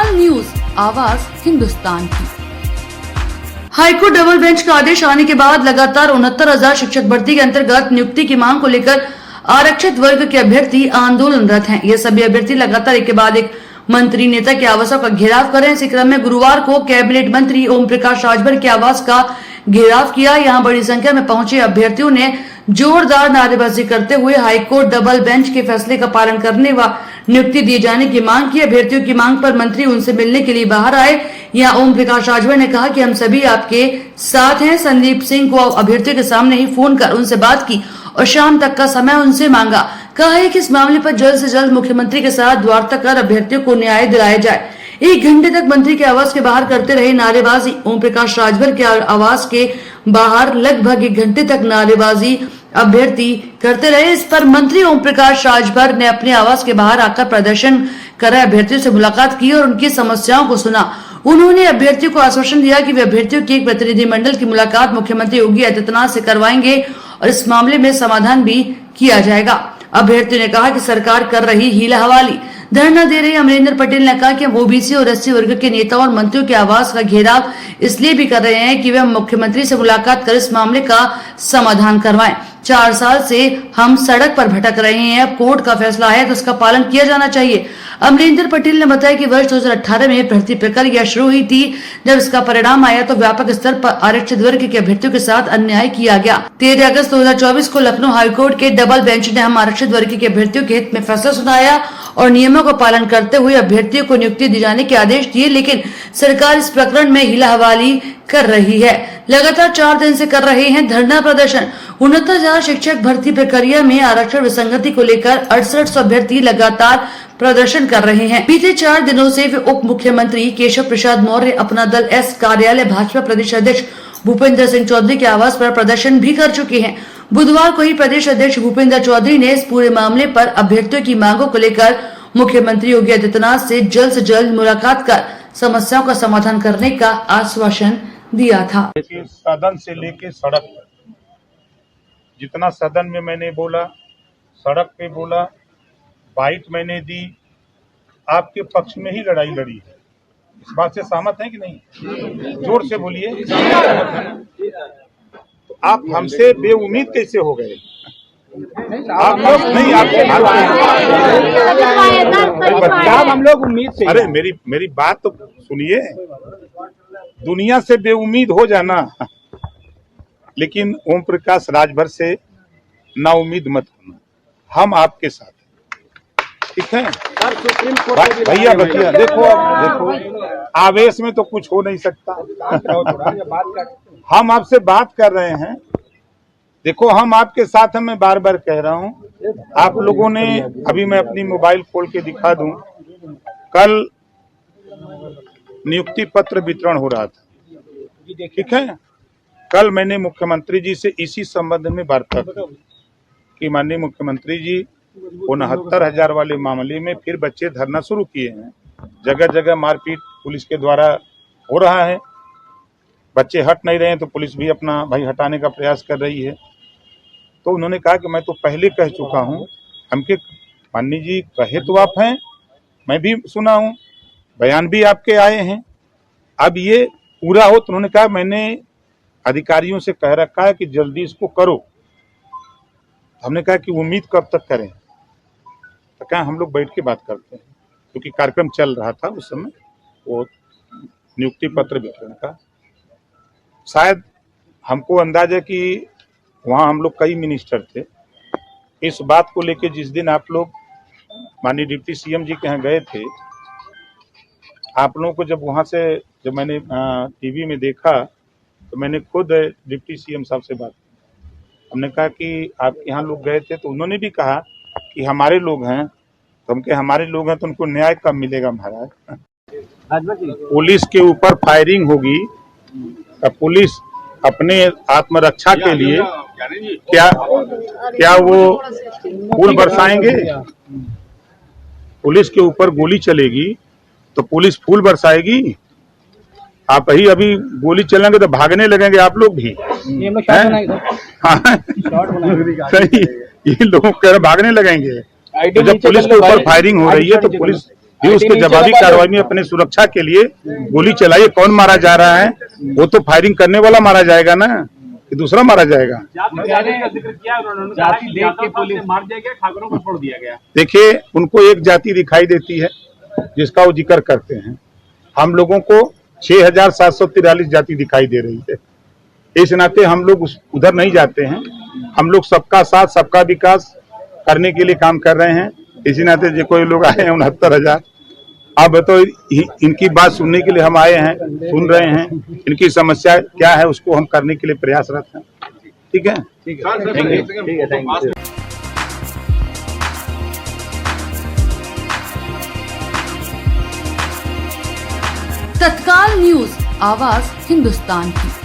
Hindustan news, आवाज हिंदुस्तान की। High court double bench का आदेश आने के बाद लगातार 69,000 शिक्षक भर्ती के अंतर्गत नियुक्ति की मांग को लेकर आरक्षित वर्ग के अभ्यर्थी आंदोलनरत हैं। ये सभी अभ्यर्थी लगातार एक के बाद एक मंत्री नेता के आवासों का घेराव कर रहे हैं। इसी क्रम में गुरुवार को कैबिनेट मंत्री ओम प्रकाश राजभर के आवास का घेराव किया। यहां बड़ी संख्या में पहुंचे अभ्यर्थियों ने जोरदार नारेबाजी करते हुए हाईकोर्ट डबल बेंच के फैसले का पालन करने व नियुक्ति दिए जाने की मांग की। अभ्यर्थियों की मांग पर मंत्री उनसे मिलने के लिए बाहर आए। यहाँ ओम प्रकाश राजभर ने कहा कि हम सभी आपके साथ हैं। संदीप सिंह को अभ्यर्थियों के सामने ही फोन कर उनसे बात की और शाम तक का समय उनसे मांगा। कहा है कि इस मामले पर जल्द से जल्द मुख्यमंत्री के साथ वार्ता कर अभ्यर्थियों को न्याय दिलाया जाए। 1 घंटे तक मंत्री के आवास के बाहर करते रहे नारेबाजी। ओम प्रकाश राजभर के आवास के बाहर लगभग 1 घंटे तक नारेबाजी अभ्यर्थी करते रहे। इस पर मंत्री ओम प्रकाश राजभर ने अपने आवास के बाहर आकर प्रदर्शन कर रहे अभ्यर्थियों से मुलाकात की और उनकी समस्याओं को सुना। उन्होंने अभ्यर्थियों को आश्वासन दिया कि वे अभ्यर्थियों की एक प्रतिनिधिमंडल की मुलाकात मुख्यमंत्री योगी आदित्यनाथ से करवाएंगे और इस मामले में समाधान भी किया जाएगा। अभ्यर्थियों ने कहा कि सरकार कर रही हीला हवाली। धरना दे रहे अमरिंदर पटेल ने कहा कि हम ओबीसी और एससी वर्ग के नेताओं और मंत्रियों के आवास का घेराव इसलिए भी कर रहे हैं कि वे मुख्यमंत्री से मुलाकात कर इस मामले का समाधान करवाएं। 4 साल से हम सड़क पर भटक रहे हैं। अब कोर्ट का फैसला है तो उसका पालन किया जाना चाहिए। अमरिंदर पटेल ने बताया कि वर्ष 2018 में भर्ती प्रक्रिया शुरू हुई थी। जब इसका परिणाम आया तो व्यापक स्तर पर आरक्षित वर्ग के अभ्यर्थियों के साथ अन्याय किया गया। 13 अगस्त 2024 को लखनऊ हाईकोर्ट के डबल बेंच ने हम आरक्षित वर्ग के अभ्यर्थियों के हित में फैसला सुनाया और नियमों का पालन करते हुए अभ्यर्थियों को नियुक्ति दिए जाने के आदेश दिए। लेकिन सरकार इस प्रकरण में हीला हवाली कर रही है। लगातार 4 दिन से कर रहे हैं धरना प्रदर्शन। 69,000 शिक्षक भर्ती प्रक्रिया में आरक्षण विसंगति को लेकर 6800 अभ्यर्थी लगातार प्रदर्शन कर रहे हैं। बीते 4 दिनों से वे उप मुख्यमंत्री केशव प्रसाद मौर्य, अपना दल एस कार्यालय, भाजपा प्रदेश अध्यक्ष भूपेंद्र सिंह चौधरी के आवास पर प्रदर्शन भी कर चुके हैं। बुधवार को ही प्रदेश अध्यक्ष भूपेंद्र चौधरी ने इस पूरे मामले पर अभ्यर्थियों की मांगों को लेकर मुख्यमंत्री योगी आदित्यनाथ से जल्द मुलाकात कर समस्याओं का समाधान करने का आश्वासन दिया था। सदन से लेके सड़क तक जितना सदन में मैंने बोला, सड़क पे बोला, बाइट मैंने दी, आपके पक्ष में ही लड़ाई लड़ी है। इस बात से सहमत हैं कि नहीं? जोर से बोलिए। तो आप हमसे बेउम्मीद कैसे हो गए? आप लोग नहीं, आपसे हम लोग उम्मीद से। अरे मेरी बात तो सुनिए। दुनिया से बेउम्मीद हो जाना, लेकिन ओम प्रकाश राजभर से नाउम्मीद मत होना। हम आपके साथ हैं, ठीक है भैया? देखो आवेश में तो कुछ हो नहीं सकता। हम आपसे बात कर रहे हैं। देखो हम आपके साथ हैं। मैं बार बार कह रहा हूं, आप लोगों ने, अभी मैं अपनी मोबाइल खोल के दिखा दूं, कल नियुक्ति पत्र वितरण हो रहा था, ठीक है? कल मैंने मुख्यमंत्री जी से इसी संबंध में वार्ता की कि माननीय मुख्यमंत्री जी 69,000 वाले मामले में फिर बच्चे धरना शुरू किए हैं। जगह जगह मारपीट पुलिस के द्वारा हो रहा है। बच्चे हट नहीं रहे हैं तो पुलिस भी अपना भाई हटाने का प्रयास कर रही है। तो उन्होंने कहा कि मैं तो पहले कह चुका हूं, हमके माननीय जी कहे तो आप हैं, मैं भी सुना हूं, बयान भी आपके आए हैं। अब ये पूरा हो तो उन्होंने कहा मैंने अधिकारियों से कह रखा है कि जल्दी इसको करो। हमने कहा कि उम्मीद कब तक करें? तो क्या हम लोग बैठ के बात करते हैं, क्योंकि कार्यक्रम चल रहा था उस समय वो नियुक्ति पत्र वितरण का। शायद हमको अंदाजा कि वहाँ हम लोग कई मिनिस्टर थे। इस बात को लेके जिस दिन आप लोग माननीय डिप्टी सीएम जी के यहाँ गए थे, आप लोगों को जब मैंने टीवी में देखा तो मैंने खुद डिप्टी सीएम साहब से बात की। हमने कहा कि आप यहाँ लोग गए थे, तो उन्होंने भी कहा कि हमारे लोग हैं। तो हम हमारे लोग हैं तो उनको न्याय कब मिलेगा महाराज? पुलिस के ऊपर फायरिंग होगी तो पुलिस अपने आत्मरक्षा के लिए क्या वो फूल बरसाएंगे? पुलिस के ऊपर गोली चलेगी तो पुलिस फूल बरसाएगी? आप ही अभी गोली चलेंगे तो भागने लगेंगे आप लोग भी। सही, ये लोग कह रहे भागने लगेंगे। तो जब पुलिस के ऊपर फायरिंग हो रही है तो पुलिस ये उसके जवाबी कार्रवाई में अपने सुरक्षा के लिए गोली चलाई। कौन मारा जा रहा है? वो तो फायरिंग करने वाला मारा जाएगा ना, कि दूसरा मारा जाएगा? जाति देख के पुलिस मार दिया गया, ठाकुरों को छोड़ दिया गया। देखिए, उनको एक जाति दिखाई देती है जिसका वो जिक्र करते हैं। हम लोगों को 6,743 जाति दिखाई दे रही है। इस नाते हम लोग उधर नहीं जाते हैं। हम लोग सबका साथ सबका विकास करने के लिए काम कर रहे हैं। इसी नाते जो कोई लोग आए हैं 69,000, अब तो इनकी बात सुनने के लिए हम आए हैं, सुन रहे हैं। इनकी समस्या क्या है उसको हम करने के लिए प्रयासरत हैं। ठीक है, थैंक यू। तत्काल न्यूज, आवाज हिंदुस्तान की।